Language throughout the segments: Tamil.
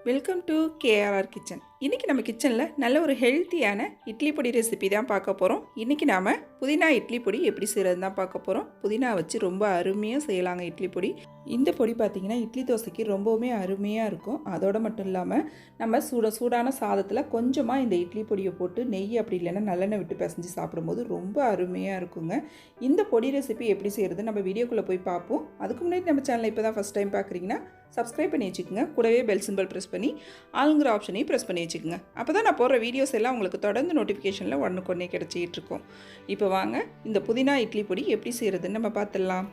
Welcome to KRR kitchen. இன்றைக்கி நம்ம கிச்சனில் நல்ல ஒரு ஹெல்த்தியான இட்லி பொடி ரெசிபி தான் பார்க்க போகிறோம். இன்றைக்கி நாம் புதினா இட்லி பொடி எப்படி செய்கிறது தான் பார்க்க போகிறோம். புதினா வச்சு ரொம்ப அருமையாக செய்யலாங்க இட்லி பொடி. இந்த பொடி பார்த்திங்கன்னா இட்லி தோசைக்கு ரொம்பவுமே அருமையாக இருக்கும். அதோடு மட்டும் இல்லாமல் நம்ம சூடான சாதத்தில் கொஞ்சமாக இந்த இட்லி பொடியை போட்டு நெய் அப்படி இல்லைன்னா நல்லெண்ணெய் விட்டு பிசைஞ்சு சாப்பிடும்போது ரொம்ப அருமையாக இருக்குங்க. இந்த பொடி ரெசிபி எப்படி செய்கிறது நம்ம வீடியோக்குள்ளே போய் பார்ப்போம். அதுக்கு முன்னாடி நம்ம சேனலை இப்போ தான் ஃபஸ்ட் டைம் பார்க்குறீங்கன்னா சப்ஸ்கிரைப் பண்ணி வச்சுக்கோங்க. கூடவே பெல் சிம்பிள் ப்ரெஸ் பண்ணி ஆளுங்கிற ஆப்ஷனையும் ப்ரெஸ் பண்ணி வச்சுக்கோங்க. அப்போ தான் நான் போடுற வீடியோஸ் எல்லாம் உங்களுக்கு தொடர்ந்து நோட்டிஃபிகேஷனில் ஒன்றுக்கொன்னே கிடச்சிட்டு இருக்கும். இப்போ வாங்க இந்த புதினா இட்லி பொடி எப்படி செய்கிறதுன்னு நம்ம பார்த்துடலாம்.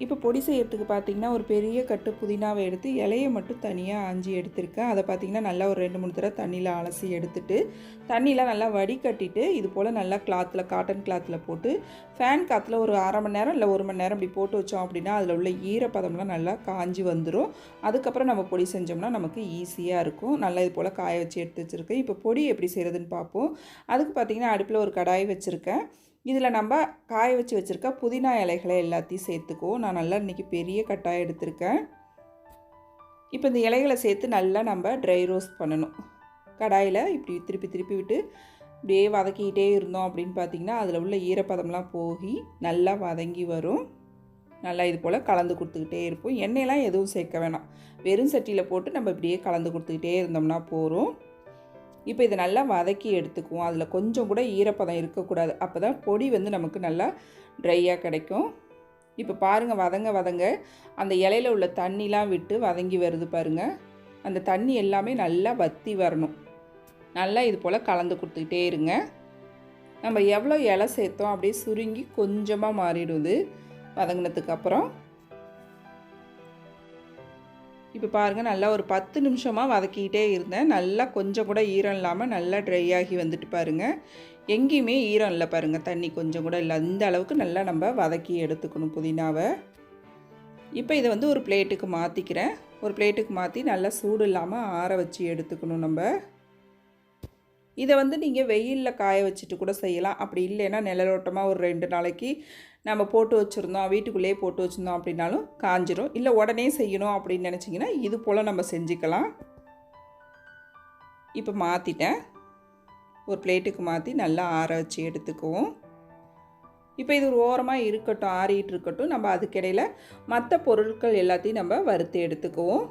இப்போ பொடி செய்யறதுக்கு பார்த்திங்கன்னா ஒரு பெரிய கட்டு புதினாவை எடுத்து இலையை மட்டும் தனியாக ஆஞ்சி எடுத்திருக்கேன். அதை பார்த்திங்கன்னா நல்லா ஒரு 2-3 தடவை தண்ணியில் அலசி எடுத்துட்டு தண்ணியில் நல்லா வடிகட்டிட்டு இது போல் நல்லா காட்டன் கிளாத்தில் போட்டு ஃபேன் காற்றுல ஒரு அரை மணி நேரம் இல்லை 1 மணி நேரம் இப்படி போட்டு வச்சோம் அப்படின்னா அதில் உள்ள ஈரப்பதம்லாம் நல்லா காஞ்சி வந்துடும். அதுக்கப்புறம் நம்ம பொடி செஞ்சோம்னா நமக்கு ஈஸியாக இருக்கும். நல்லா இது போல் காய வச்சு எடுத்து வச்சுருக்கேன். இப்போ பொடி எப்படி செய்கிறதுன்னு பார்ப்போம். அதுக்கு பார்த்திங்கன்னா அடுப்பில் ஒரு கடாய் வச்சுருக்கேன். இதில் நம்ம காய வச்சு வச்சுருக்க புதினா இலைகளை எல்லாத்தையும் சேர்த்துக்குவோம். நான் நல்லா இன்றைக்கி பெரிய கட்டாயம் எடுத்திருக்கேன். இப்போ இந்த இலைகளை சேர்த்து நல்லா நம்ம ட்ரை ரோஸ்ட் பண்ணணும். கடாயில் இப்படி திருப்பி திருப்பி விட்டு இப்படியே வதக்கிக்கிட்டே இருந்தோம் அப்படின்னு பார்த்திங்கன்னா அதில் உள்ள ஈரப்பதம்லாம் போய் நல்லா வதங்கி வரும். நல்லா இது போல் கலந்து கொடுத்துக்கிட்டே இருப்போம். எண்ணெயெல்லாம் எதுவும் சேர்க்க வேணாம். வெறும் சட்டியில் போட்டு நம்ம இப்படியே கலந்து கொடுத்துக்கிட்டே இருந்தோம்னா போதும். இப்போ இதை நல்லா வதக்கி எடுத்துக்குவோம். அதில் கொஞ்சம் கூட ஈரப்பதம் இருக்கக்கூடாது. அப்போ தான் பொடி நமக்கு நல்லா ட்ரையாக கிடைக்கும். இப்போ பாருங்கள், வதங்க அந்த இலையில் உள்ள தண்ணிலாம் விட்டு வதங்கி வருது பாருங்கள். அந்த தண்ணி எல்லாமே நல்லா வற்றி வரணும். நல்லா இது போல் கலந்து கொடுத்துக்கிட்டே இருங்க. நம்ம எவ்வளோ இலை சேர்த்தோம் அப்படியே சுருங்கி கொஞ்சமாக மாறிடுது வதங்கினதுக்கப்புறம். இப்போ பாருங்கள், நல்லா ஒரு 10 நிமிஷமாக வதக்கிக்கிட்டே இருந்தேன். நல்லா கொஞ்சம் கூட ஈரம் இல்லாமல் நல்லா ட்ரை ஆகி வந்துட்டு பாருங்கள். எங்கேயுமே ஈரம் இல்லை பாருங்கள், தண்ணி கொஞ்சம் கூட இல்லை. அந்த அளவுக்கு நல்லா நம்ம வதக்கி எடுத்துக்கணும் புதினாவை. இப்போ இதை ஒரு பிளேட்டுக்கு மாற்றிக்கிறேன். ஒரு பிளேட்டுக்கு மாற்றி நல்லா சூடு இல்லாமல் ஆற வச்சு எடுத்துக்கணும். நம்ம இதை நீங்கள் வெயிலில் காய வச்சுட்டு கூட செய்யலாம். அப்படி இல்லைன்னா நிழலோட்டமாக ஒரு 2 நாளைக்கு நம்ம போட்டு வச்சுருந்தோம், வீட்டுக்குள்ளேயே போட்டு வச்சுருந்தோம் அப்படின்னாலும் காஞ்சிரும். இல்லை உடனே செய்யணும் அப்படின்னு நினச்சிங்கன்னா இது போல் நம்ம செஞ்சுக்கலாம். இப்போ மாற்றிட்டேன். ஒரு பிளேட்டுக்கு மாற்றி நல்லா ஆற வச்சு எடுத்துக்குவோம். இப்போ இது ஒரு ஓரமாக இருக்கட்டும், ஆறிட்டு இருக்கட்டும். நம்ம அதுக்கிடையில் மற்ற பொருட்கள் எல்லாத்தையும் நம்ம வறுத்து எடுத்துக்குவோம்.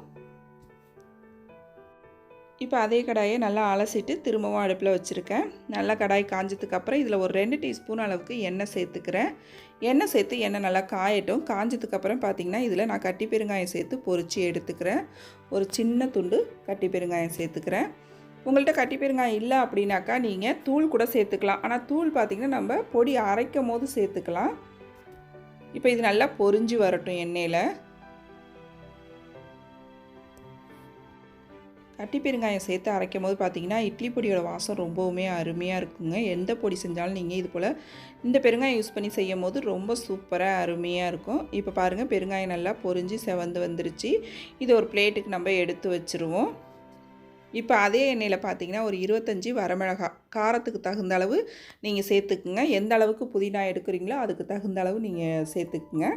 இப்போ அதே கடாயை நல்லா அலசிட்டு திரும்பவும் அடுப்பில் வச்சுருக்கேன். நல்லா கடாய் காஞ்சதுக்கப்புறம் இதில் ஒரு 2 டீஸ்பூன் அளவுக்கு எண்ணெய் சேர்த்துக்கிறேன். எண்ணெய் சேர்த்து எண்ணெய் நல்லா காயட்டும். காஞ்சதுக்கப்புறம் பார்த்திங்கன்னா இதில் நான் கட்டி பெருங்காயம் சேர்த்து பொரித்து எடுத்துக்கிறேன். ஒரு சின்ன துண்டு கட்டி பெருங்காயம் சேர்த்துக்கிறேன். உங்கள்கிட்ட கட்டி பெருங்காயம் இல்லை அப்படின்னாக்கா நீங்கள் தூள் கூட சேர்த்துக்கலாம். ஆனால் தூள் பார்த்திங்கன்னா நம்ம பொடி அரைக்கும் போது சேர்த்துக்கலாம். இப்போ இது நல்லா பொரிஞ்சு வரட்டும் எண்ணெயில். கட்டி பெருங்காயம் சேர்த்து அரைக்கும் போது பார்த்திங்கன்னா இட்லி பொடியோட வாசம் ரொம்பவுமே அருமையாக இருக்குங்க. எந்த பொடி செஞ்சாலும் நீங்கள் இது போல் இந்த பெருங்காயம் யூஸ் பண்ணி செய்யும் போது ரொம்ப சூப்பராக அருமையாக இருக்கும். இப்போ பாருங்கள், பெருங்காயம் நல்லா பொரிஞ்சு செவந்து வந்துருச்சு. இது ஒரு பிளேட்டுக்கு நம்ம எடுத்து வச்சுருவோம். இப்போ அதே எண்ணெயில் பார்த்திங்கன்னா ஒரு 25 வரமிளகா காரத்துக்கு தகுந்த அளவு நீங்கள் சேர்த்துக்குங்க. எந்த அளவுக்கு புதினா எடுக்கிறீங்களோ அதுக்கு தகுந்த அளவு நீங்கள் சேர்த்துக்குங்க.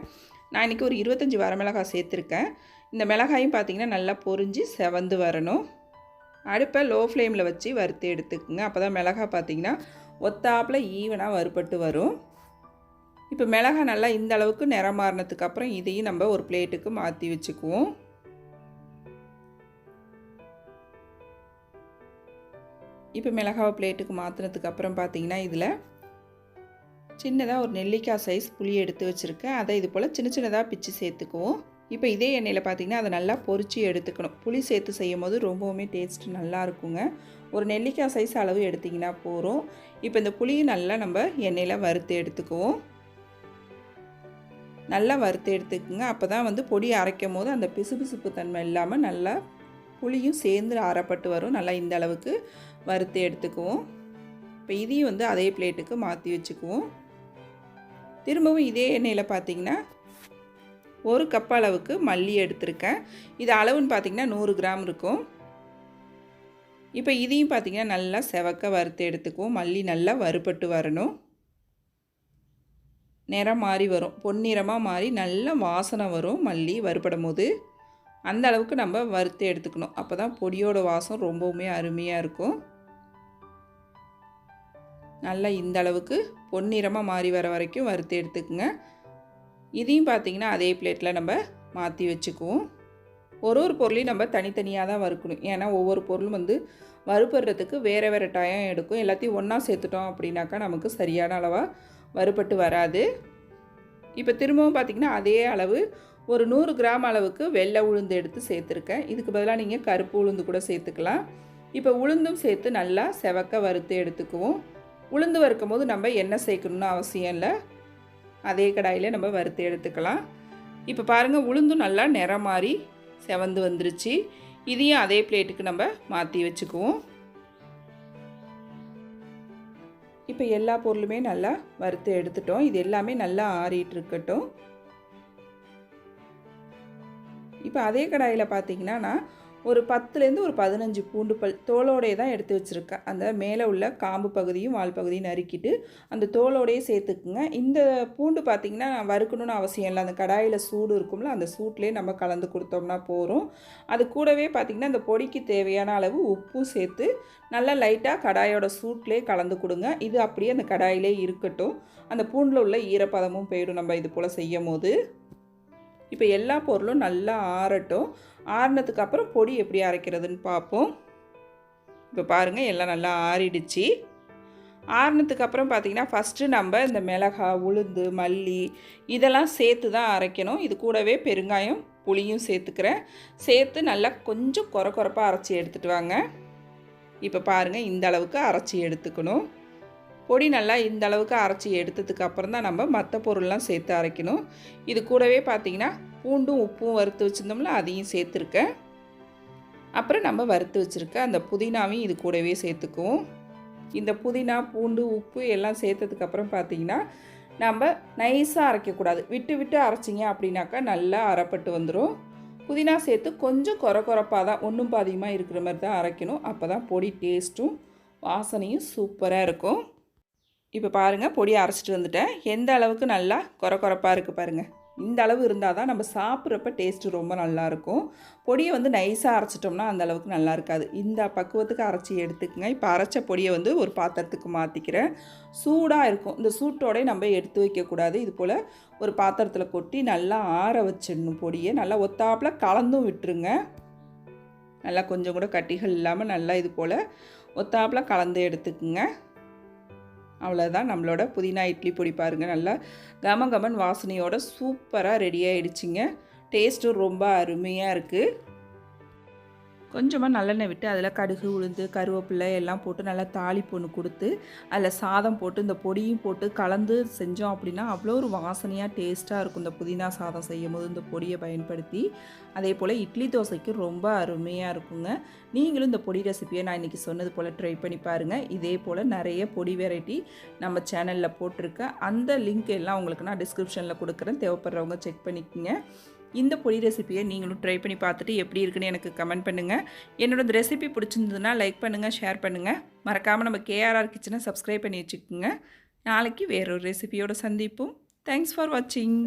நான் இன்றைக்கி ஒரு 25 வரமிளகாய் சேர்த்துருக்கேன். இந்த மிளகாயும் பார்த்திங்கன்னா நல்லா பொரிஞ்சு செவந்து வரணும். அடுப்பை லோ ஃப்ளேமில் வச்சு வறுத்து எடுத்துக்குங்க. அப்போ தான் மிளகாய் பார்த்திங்கன்னா ஒத்தாப்பில் ஈவனாக வறுபட்டு வரும். இப்போ மிளகாய் நல்லா இந்த அளவுக்கு நிறம் மாறினதுக்கப்புறம் இதையும் நம்ம ஒரு பிளேட்டுக்கு மாற்றி வச்சுக்குவோம். இப்போ மிளகாவை பிளேட்டுக்கு மாற்றினதுக்கப்புறம் பார்த்திங்கன்னா இதில் சின்னதாக ஒரு நெல்லிக்காய் சைஸ் புளி எடுத்து வச்சுருக்கேன். அதை இது போல் சின்ன சின்னதாக பிச்சு சேர்த்துக்குவோம். இப்போ இதே எண்ணெயில் பார்த்திங்கன்னா அதை நல்லா பொரித்து எடுத்துக்கணும். புளி சேர்த்து செய்யும் போது ரொம்பவுமே டேஸ்ட்டு நல்லா இருக்குங்க. ஒரு நெல்லிக்காய் சைஸ் அளவு எடுத்திங்கன்னா போதும். இப்போ இந்த புளியை நல்லா நம்ம எண்ணெயில் வறுத்து எடுத்துக்குவோம். நல்லா வறுத்து எடுத்துக்குங்க. அப்போ தான் பொடி அரைக்கும் போது அந்த பிசுபிசுப்பு தன்மை இல்லாமல் நல்லா புளியும் சேர்ந்து அரைப்பட்டு வரும். நல்லா இந்த அளவுக்கு வறுத்து எடுத்துக்குவோம். இப்போ இதையும் அதே பிளேட்டுக்கு மாற்றி வச்சுக்குவோம். திரும்பவும் இதே எண்ணெயில் பார்த்திங்கன்னா 1 கப் அளவுக்கு மல்லி எடுத்திருக்கேன். இது அளவுன்னு பார்த்திங்கன்னா 100 கிராம் இருக்கும். இப்போ இதையும் பார்த்திங்கன்னா நல்லா செவக்க வறுத்து எடுத்துக்குவோம். மல்லி நல்லா வறுபட்டு வரணும். நிறம் மாறி வரும், பொன்னிறமாக மாறி நல்ல வாசனை வரும் மல்லி வறுபடும் போது. அந்த அளவுக்கு நம்ம வறுத்து எடுத்துக்கணும். அப்போ தான் பொடியோட வாசம் ரொம்பவுமே அருமையாக இருக்கும். நல்லா இந்த அளவுக்கு பொன்னிறமாக மாறி வர வரைக்கும் வறுத்து எடுத்துக்குங்க. இதையும் பார்த்திங்கன்னா அதே பிளேட்டில் நம்ம மாற்றி வச்சுக்குவோம். ஒரு பொருளையும் நம்ம தனித்தனியாக தான் வறுக்கணும். ஏன்னா ஒவ்வொரு பொருளும் வந்து வறுபடுறதுக்கு வேறு வேறு டைம் எடுக்கும். எல்லாத்தையும் ஒன்றா சேர்த்துட்டோம் அப்படின்னாக்கா நமக்கு சரியான அளவாக வறுபட்டு வராது. இப்போ திரும்பவும் பார்த்திங்கன்னா அதே அளவு ஒரு 100 கிராம் அளவுக்கு வெள்ளை உளுந்து எடுத்து சேர்த்துருக்கேன். இதுக்கு பதிலாக நீங்கள் கருப்பு உளுந்து கூட சேர்த்துக்கலாம். இப்போ உளுந்தும் சேர்த்து நல்லா செவக்க வறுத்து எடுத்துக்குவோம். உளுந்து வறுக்கும் போது நம்ம எண்ணெய் சேர்க்கணுன்னு அவசியம் இல்லை, அதே கடாயில் நம்ம வறுத்து எடுத்துக்கலாம். இப்போ பாருங்கள் உளுந்தும் நல்லா நிறம் மாறி செவந்து வந்துருச்சு. இதையும் அதே பிளேட்டுக்கு நம்ம மாற்றி வச்சுக்குவோம். இப்போ எல்லா பொருளுமே நல்லா வறுத்து எடுத்துட்டோம். இது எல்லாமே நல்லா ஆறிட்டு இருக்கட்டும். இப்போ அதே கடாயில் பார்த்திங்கன்னா நான் ஒரு 10லேருந்து ஒரு 15 பூண்டு பல் தோலோடையே தான் எடுத்து வச்சுருக்கேன். அந்த மேலே உள்ள காம்பு பகுதியும் வால் பகுதியும் நறுக்கிட்டு அந்த தோலோடையே சேர்த்துக்குங்க. இந்த பூண்டு பார்த்திங்கன்னா வறுக்கணும்னு அவசியம் இல்லை, அந்த கடாயில் சூடு இருக்கும்ல, அந்த சூட்லேயே நம்ம கலந்து கொடுத்தோம்னா போகிறோம். அது கூடவே பார்த்திங்கன்னா இந்த பொடிக்கு தேவையான அளவு உப்பும் சேர்த்து நல்லா லைட்டாக கடாயோட சூட்லேயே கலந்து கொடுங்க. இது அப்படியே அந்த கடாயிலே இருக்கட்டும். அந்த பூண்டில் உள்ள ஈரப்பதமும் போயிடும் நம்ம இது போல் செய்யும் போது. இப்போ எல்லா பொருளும் நல்லா ஆறட்டும். ஆறினதுக்கு அப்புறம் பொடி எப்படி அரைக்கிறதுன்னு பார்ப்போம். இப்போ பாருங்கள் எல்லாம் நல்லா ஆறிடுச்சு. ஆறினதுக்கு அப்புறம் பார்த்திங்கன்னா ஃபஸ்ட்டு நம்ம இந்த மிளகாய், உளுந்து, மல்லி இதெல்லாம் சேர்த்து தான் அரைக்கணும். இது கூடவே பெருங்காயம், புளியும் சேர்த்துக்கிறேன். சேர்த்து நல்லா கொஞ்சம் கொரப்பாக அரைச்சி எடுத்துகிட்டு வாங்க. இப்போ பாருங்கள் இந்த அளவுக்கு அரைச்சி எடுத்துக்கணும். பொடி நல்லா இந்த அளவுக்கு அரைச்சி எடுத்ததுக்கு அப்புறம் தான் நம்ம மற்ற பொருள்லாம் சேர்த்து அரைக்கணும். இது கூடவே பார்த்திங்கன்னா பூண்டும் உப்பும் வறுத்து வச்சுருந்தோம்ல, அதையும் சேர்த்துருக்கேன். அப்புறம் நம்ம வறுத்து வச்சுருக்க அந்த புதினாவையும் இது கூடவே சேர்த்துக்குவோம். இந்த புதினா, பூண்டு, உப்பு எல்லாம் சேர்த்ததுக்கப்புறம் பார்த்திங்கன்னா நம்ம நைஸாக அரைக்கக்கூடாது. விட்டு விட்டு அரைச்சிங்க அப்படின்னாக்கா நல்லா அரைப்பட்டு வந்துடும். புதினா சேர்த்து கொஞ்சம் கொரப்பாக தான், ஒன்றும் பாதியமாக இருக்கிற மாதிரி தான் அரைக்கணும். அப்போ தான் பொடி டேஸ்ட்டும் வாசனையும் சூப்பராக இருக்கும். இப்போ பாருங்கள் பொடி அரைச்சிட்டு வந்துட்டேன். எந்த அளவுக்கு நல்லா கொரப்பாக இருக்குது பாருங்கள். இந்த அளவு இருந்தால் தான் நம்ம சாப்பிட்றப்ப டேஸ்ட்டு ரொம்ப நல்லாயிருக்கும். பொடியை வந்து நைஸாக அரைச்சிட்டோம்னா அந்த அளவுக்கு நல்லா இருக்காது. இந்த பக்குவத்துக்கு அரைச்சி எடுத்துக்கங்க. இப்போ அரைச்ச பொடியை வந்து ஒரு பாத்திரத்துக்கு மாற்றிக்கிறேன். சூடாக இருக்கும், இந்த சூட்டோடய நம்ம எடுத்து வைக்கக்கூடாது. இது போல் ஒரு பாத்திரத்தில் கொட்டி நல்லா ஆற வச்சிடணும். பொடியை நல்லா ஒத்தாப்பில் கலந்தும் விட்டுருங்க. நல்லா கொஞ்சம் கூட கட்டிகள் இல்லாமல் நல்லா இது போல் ஒத்தாப்பில் கலந்து எடுத்துக்குங்க. அவ்வளோதான், நம்மளோட புதினா இட்லி பொடி பாருங்கள் நல்லா கமகமன் வாசனையோட சூப்பராக ரெடி ஆகிடுச்சிங்க. டேஸ்ட்டும் ரொம்ப அருமையாக இருக்குது. கொஞ்சமாக நல்லெண்ணெய் விட்டு அதில் கடுகு, உளுந்து, கருவேப்பிலை எல்லாம் போட்டு நல்லா தாளிப்பு ஒன்று கொடுத்து அதில் சாதம் போட்டு இந்த பொடியும் போட்டு கலந்து செஞ்சோம் அப்படின்னா அவ்வளோ ஒரு வாசனையாக டேஸ்ட்டாக இருக்கும். இந்த புதினா சாதம் செய்யும் போது இந்த பொடியை பயன்படுத்தி அதே போல் இட்லி தோசைக்கு ரொம்ப அருமையாக இருக்குங்க. நீங்களும் இந்த பொடி ரெசிப்பியை நான் இன்றைக்கி சொன்னது போல் ட்ரை பண்ணி பாருங்கள். இதே போல் நிறைய பொடி வெரைட்டி நம்ம சேனலில் போட்டிருக்கேன். அந்த லிங்க் எல்லாம் உங்களுக்கு நான் டிஸ்கிரிப்ஷனில் கொடுக்குறேன், தேவைப்படுறவங்க செக் பண்ணிக்கோங்க. இந்த பொடி ரெசிப்பியை நீங்களும் ட்ரை பண்ணி பார்த்துட்டு எப்படி இருக்குன்னு எனக்கு கமெண்ட் பண்ணுங்கள். என்னோட இந்த ரெசிபி பிடிச்சிருந்ததுன்னா லைக் பண்ணுங்கள், ஷேர் பண்ணுங்கள். மறக்காமல் நம்ம KRR கிச்சனை சப்ஸ்கிரைப் பண்ணி வச்சுக்கோங்க. நாளைக்கு வேறொரு ரெசிபியோடு சந்திப்போம். தேங்க்ஸ் ஃபார் வாட்சிங்.